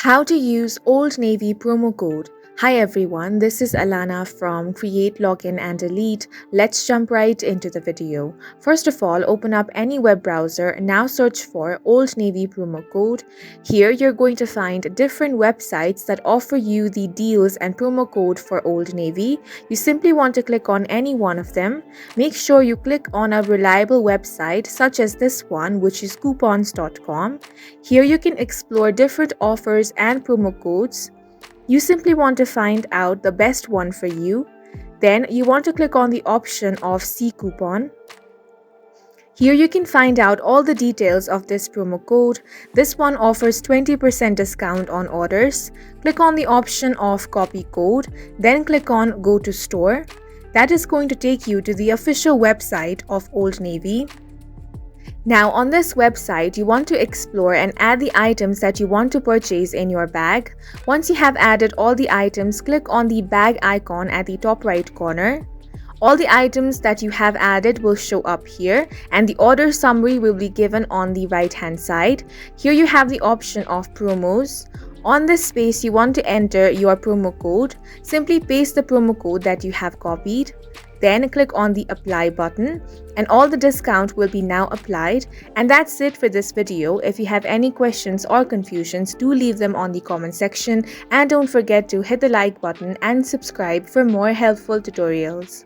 How to use Old Navy promo code. Hi everyone, this is Alana from Create, Login and Delete. Let's jump right into the video. First of all, open up any web browser and now search for Old Navy promo code. Here you're going to find different websites that offer you the deals and promo code for Old Navy. You simply want to click on any one of them. Make sure you click on a reliable website such as this one, which is coupons.com. Here you can explore different offers and promo codes. You simply want to find out the best one for you. Then you want to click on the option of See Coupon. Here you can find out all the details of this promo code. This one offers 20% discount on orders. Click on the option of Copy Code, then click on Go to Store. That is going to take you to the official website of Old Navy. Now on this website, you want to explore and add the items that you want to purchase in your bag. Once you have added all the items, click on the bag icon at the top right corner. All the items that you have added will show up here and the order summary will be given on the right hand side. Here you have the option of promos. On this space, you want to enter your promo code. Simply paste the promo code that you have copied. Then click on the apply button and all the discount will be now applied. And that's it for this video. If you have any questions or confusions, do leave them on the comment section and don't forget to hit the like button and subscribe for more helpful tutorials.